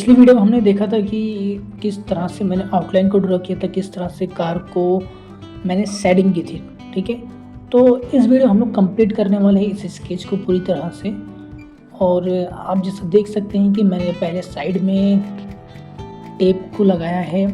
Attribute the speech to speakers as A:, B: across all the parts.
A: पिछली वीडियो में हमने देखा था कि किस तरह से मैंने आउटलाइन को ड्रॉ किया था, किस तरह से कार को मैंने शेडिंग की थी। ठीक है, तो इस वीडियो हम लोग कंप्लीट करने वाले हैं इस स्केच को पूरी तरह से। और आप जैसे देख सकते हैं कि मैंने पहले साइड में टेप को लगाया है।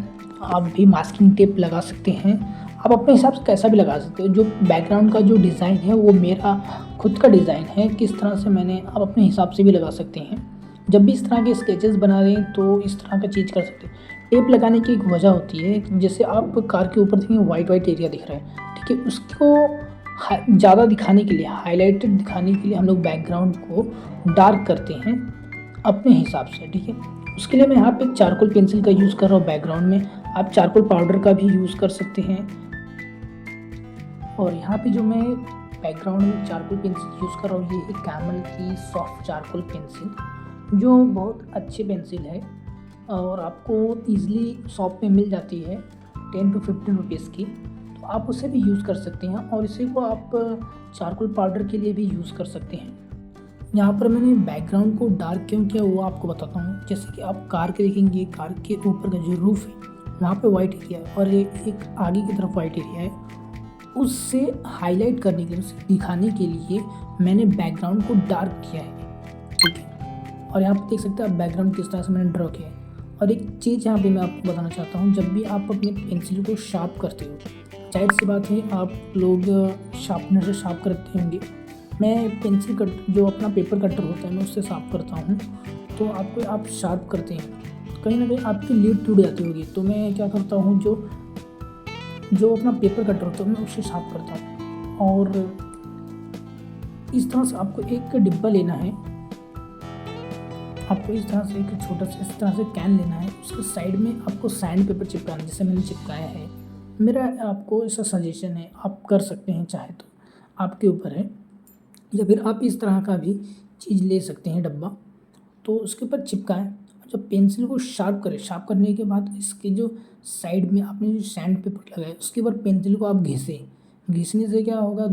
A: आप भी मास्किंग टेप लगा सकते हैं, आप अपने हिसाब से कैसा भी लगा सकते हो। जो बैकग्राउंड का जो डिज़ाइन है वो मेरा खुद का डिज़ाइन है, किस तरह से मैंने आप अपने हिसाब से भी लगा सकते हैं। जब भी इस तरह के स्केचेस बना रहे हैं तो इस तरह का चीज़ कर सकते हैं। टेप लगाने की एक वजह होती है, जैसे आप कार के ऊपर देखेंगे वाइट वाइट एरिया दिख रहा है, ठीक है, उसको ज़्यादा दिखाने के लिए, हाईलाइटेड दिखाने के लिए हम लोग बैकग्राउंड को डार्क करते हैं अपने हिसाब से। ठीक है, उसके लिए मैं यहाँ पे चारकोल पेंसिल का यूज़ कर रहा हूँ बैकग्राउंड में। आप चारकोल पाउडर का भी यूज़ कर सकते हैं। और यहाँ पे जो मैं बैकग्राउंड में चारकोल पेंसिल यूज़ कर रहा हूँ, ये है कैमल की सॉफ्ट चारकोल पेंसिल, जो बहुत अच्छी पेंसिल है और आपको ईज़िली शॉप में मिल जाती है 10 to 15 रुपीज़ की। तो आप उसे भी यूज़ कर सकते हैं और इसे को आप चारकोल पाउडर के लिए भी यूज़ कर सकते हैं। यहाँ पर मैंने बैकग्राउंड को डार्क क्यों किया वो आपको बताता हूँ। जैसे कि आप कार के देखेंगे, कार के ऊपर का जो रूफ है वहाँ पे वाइट एरिया है और एक आगे की तरफ वाइट एरिया है। उससे हाईलाइट करने के लिए, उसे दिखाने के लिए मैंने बैकग्राउंड को डार्क किया है। ठीक है, और यहाँ पे देख सकते हैं आप बैकग्राउंड किस तरह से मैंने ड्रॉ किया है। और एक चीज़ यहाँ पे मैं आपको बताना चाहता हूँ, जब भी आप अपने पेंसिल को शार्प करते हो, जाहिर सी बात है आप लोग शार्पनर से शार्प करते होंगे। मैं पेंसिल कट, जो अपना पेपर कटर होता है, मैं उससे शार्प करता हूँ। तो आप शार्प करते हैं, कहीं ना कहीं आपकी लीड टूट जाती होगी। तो मैं क्या करता हूँ, जो अपना पेपर कटर होता है मैं उससे शार्प करता हूँ। और इस तरह से आपको एक डिब्बा लेना है, आपको इस तरह से एक छोटा सा इस तरह से कैन लेना है। उसके साइड में आपको सैंड पेपर चिपकाना है, जैसे मैंने चिपकाया है। मेरा आपको ऐसा सजेशन है, आप कर सकते हैं, चाहे तो आपके ऊपर है। या फिर आप इस तरह का भी चीज़ ले सकते हैं डब्बा, तो उसके ऊपर चिपकाएं। जब पेंसिल को शार्प करें, शार्प करने के बाद इसके जो साइड में आपने जो सैंड पेपर लगाया उसके ऊपर पेंसिल को आप घिसें। घिसने से क्या होगा,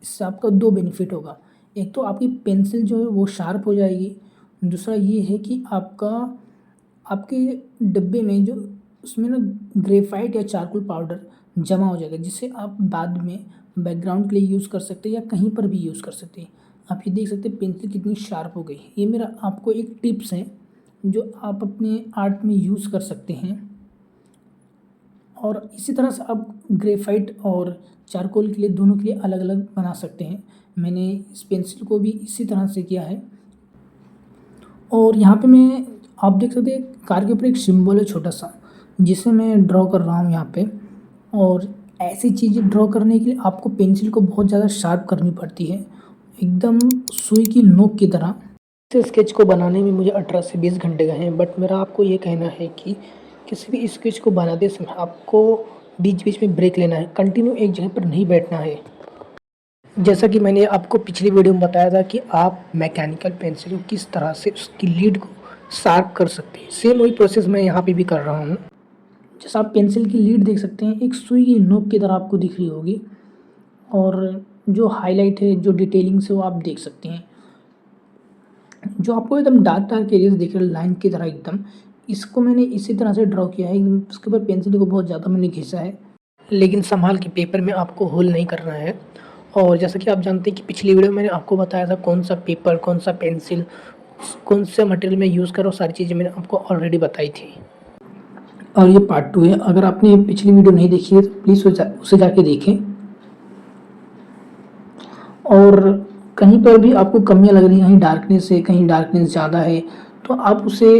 A: इससे आपका दो बेनिफिट होगा। एक तो आपकी पेंसिल जो है वो शार्प हो जाएगी, दूसरा ये है कि आपके डब्बे में जो उसमें ना ग्रेफाइट या चारकोल पाउडर जमा हो जाएगा, जिससे आप बाद में बैकग्राउंड के लिए यूज़ कर सकते हैं या कहीं पर भी यूज़ कर सकते हैं। आप ये देख सकते हैं पेंसिल कितनी शार्प हो गई। ये मेरा आपको एक टिप्स है जो आप अपने आर्ट में यूज़ कर सकते हैं। और इसी तरह से आप ग्रेफाइट और चारकोल के लिए, दोनों के लिए अलग अलग बना सकते हैं। मैंने इस पेंसिल को भी इसी तरह से किया है। और यहाँ पे मैं, आप देख सकते हैं कार के ऊपर एक सिंबल है छोटा सा, जिसे मैं ड्रॉ कर रहा हूँ यहाँ पे। और ऐसी चीज़ें ड्रॉ करने के लिए आपको पेंसिल को बहुत ज़्यादा शार्प करनी पड़ती है, एकदम सुई की नोक की तरह। इस स्केच को बनाने में मुझे 18 से 20 घंटे गए हैं। बट मेरा आपको ये कहना है कि किसी भी स्केच को बनाते समय आपको बीच बीच में ब्रेक लेना है, कंटिन्यू एक जगह पर नहीं बैठना है। जैसा कि मैंने आपको पिछली वीडियो में बताया था कि आप मैकेनिकल पेंसिल को किस तरह से उसकी लीड को शार्प कर सकते हैं, सेम वही प्रोसेस मैं यहाँ पे भी कर रहा हूँ। जैसा आप पेंसिल की लीड देख सकते हैं, एक सुई की नोक की तरह आपको दिख रही होगी। और जो हाईलाइट है, जो डिटेलिंग से वो आप देख सकते हैं। जो आपको एकदम डार्क एरियाज दिख रहे हैं लाइन की तरह एकदम, इसको मैंने इसी तरह से ड्रॉ किया है एकदम। उसके ऊपर पेंसिल को बहुत ज़्यादा मैंने घिसा है, लेकिन संभाल के, पेपर में आपको होल नहीं करना है। और जैसा कि आप जानते हैं कि पिछली वीडियो में मैंने आपको बताया था कौन सा पेपर, कौन सा पेंसिल, कौन सा मटेरियल में यूज़ करो, सारी चीज़ें मैंने आपको ऑलरेडी बताई थी। और ये पार्ट 2 है। अगर आपने पिछली वीडियो नहीं देखी है तो प्लीज़ उसे जाके देखें। और कहीं पर भी आपको कमियां लग रही हैं, कहीं डार्कनेस है, कहीं डार्कनेस ज़्यादा है, तो आप उसे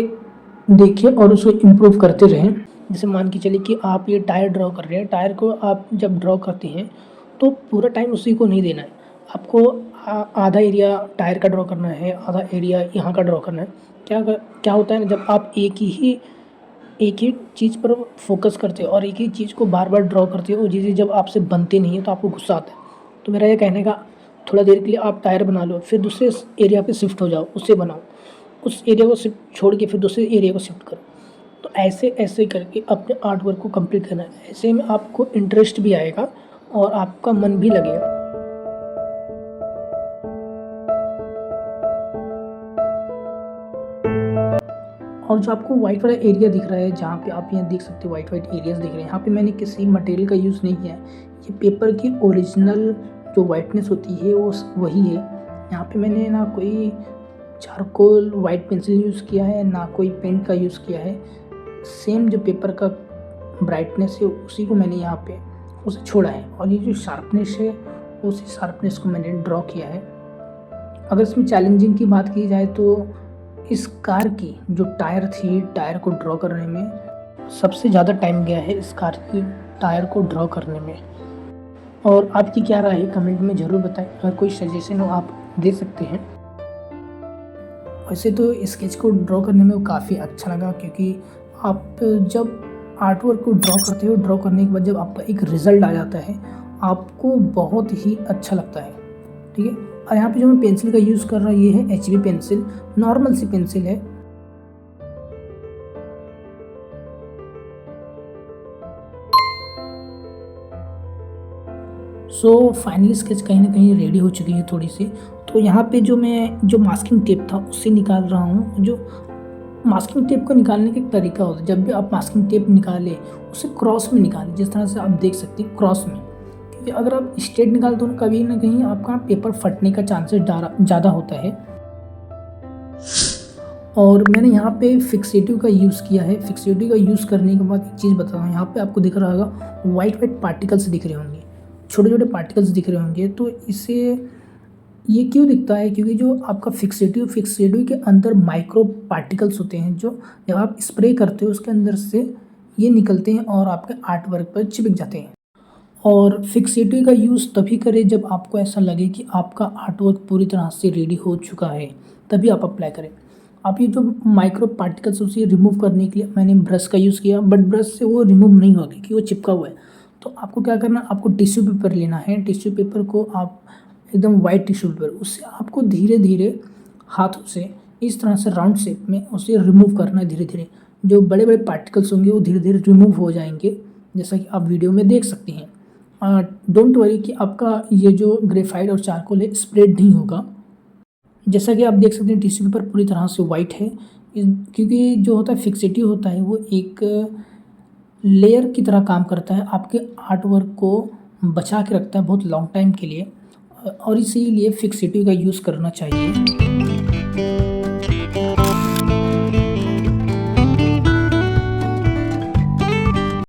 A: देखिए और उसे इम्प्रूव करते रहें। जैसे मान के चलिए कि आप ये टायर ड्रॉ कर रहे हैं, टायर को आप जब ड्रॉ करते हैं तो पूरा टाइम उसी को नहीं देना है। आपको आधा एरिया टायर का ड्रॉ करना है, आधा एरिया यहाँ का ड्रॉ करना है। क्या होता है ना, जब आप एक ही चीज़ पर फोकस करते हो और एक ही चीज़ को बार बार ड्रॉ करते हो, वो चीज़ें जब आपसे बनती नहीं है तो आपको गुस्सा आता है। तो मेरा ये कहने का, थोड़ा देर के लिए आप टायर बना लो, फिर दूसरे एरिया पे शिफ्ट हो जाओ, उससे बनाओ, उस एरिया को शिफ्ट छोड़ के फिर दूसरे एरिया को शिफ्ट करो। तो ऐसे ऐसे करके अपने आर्ट वर्क को कंप्लीट करना है। ऐसे में आपको इंटरेस्ट भी आएगा और आपका मन भी लगेगा। और जो आपको वाइट वाला एरिया दिख रहा है, जहाँ पे आप यहाँ देख सकते हो वाइट एरियाज़ दिख रहे हैं, यहाँ पे मैंने किसी मटेरियल का यूज़ नहीं किया है। ये पेपर की ओरिजिनल जो वाइटनेस होती है वो वही है। यहाँ पे मैंने ना कोई चारकोल वाइट पेंसिल यूज़ किया है, ना कोई पेंट का यूज़ किया है। सेम जो पेपर का ब्राइटनेस है उसी को मैंने यहाँ पे उसे छोड़ा है, और ये जो शार्पनेस है उसी शार्पनेस को मैंने ड्रॉ किया है। अगर इसमें चैलेंजिंग की बात की जाए तो इस कार की जो टायर थी, टायर को ड्रॉ करने में सबसे ज़्यादा टाइम गया है इस कार की टायर को ड्रॉ करने में। और आपकी क्या राय है कमेंट में ज़रूर बताएं। अगर कोई सजेशन हो आप दे सकते हैं। वैसे तो स्केच को ड्रॉ करने में वो काफ़ी अच्छा लगा, क्योंकि आप जब आर्ट वर्क को ड्रॉ करते हो, ड्रॉ करने के बाद जब आपका एक रिज़ल्ट आ जाता है आपको बहुत ही अच्छा लगता है। ठीक है, और यहाँ पे जो मैं पेंसिल का यूज़ कर रहा हूँ ये है HB पेंसिल, नॉर्मल सी पेंसिल है। सो फाइनली स्केच कहीं ना कहीं रेडी हो चुकी है थोड़ी सी। तो यहाँ पे जो मास्किंग टेप था उससे निकाल रहा हूँ। जो मास्किंग टेप को निकालने का एक तरीका होता है, जब भी आप मास्किंग टेप निकालें उसे क्रॉस में निकालें, जिस तरह से आप देख सकते हैं क्रॉस में। क्योंकि अगर आप स्ट्रेट निकालते हो कभी ना कहीं आपका पेपर फटने का चांसेस ज़्यादा होता है। और मैंने यहाँ पे फिक्सेटिव का यूज़ किया है। फिक्सेटिव का यूज़ करने के बाद एक चीज़ बता रहा हूँ, यहाँ पे आपको दिख रहा होगा वाइट पार्टिकल्स दिख रहे होंगे, छोटे छोटे पार्टिकल्स दिख रहे होंगे। तो इससे ये क्यों दिखता है, क्योंकि जो आपका फिक्सेटिव के अंदर माइक्रो पार्टिकल्स होते हैं, जो जब आप स्प्रे करते हो उसके अंदर से ये निकलते हैं और आपके आर्ट वर्क पर चिपक जाते हैं। और फिक्सेटिव का यूज़ तभी करें जब आपको ऐसा लगे कि आपका आर्ट वर्क पूरी तरह से रेडी हो चुका है, तभी आप अप्लाई करें। आप ये जो माइक्रो पार्टिकल्स उसे रिमूव करने के लिए मैंने ब्रश का यूज़ किया, बट ब्रश से वो रिमूव नहीं होगी क्योंकि वो चिपका हुआ है। तो आपको क्या करना, आपको टिश्यू पेपर लेना है। टिश्यू पेपर को आप एकदम वाइट टिश्यू पेपर, उससे आपको धीरे धीरे हाथों से इस तरह से राउंड शेप में उसे रिमूव करना है। धीरे धीरे जो बड़े बड़े पार्टिकल्स होंगे वो धीरे धीरे रिमूव हो जाएंगे, जैसा कि आप वीडियो में देख सकते हैं। डोंट वरी कि आपका ये जो ग्रेफाइट और चारकोल है स्प्रेड नहीं होगा। जैसा कि आप देख सकते हैं टिश्यू पेपर पूरी तरह से वाइट है, क्योंकि जो होता है फिक्सेटिव होता है वो एक लेयर की तरह काम करता है, आपके आर्ट वर्क को बचा के रखता है बहुत लॉन्ग टाइम के लिए, और इसीलिए फिक्सेटिव का यूज़ करना चाहिए।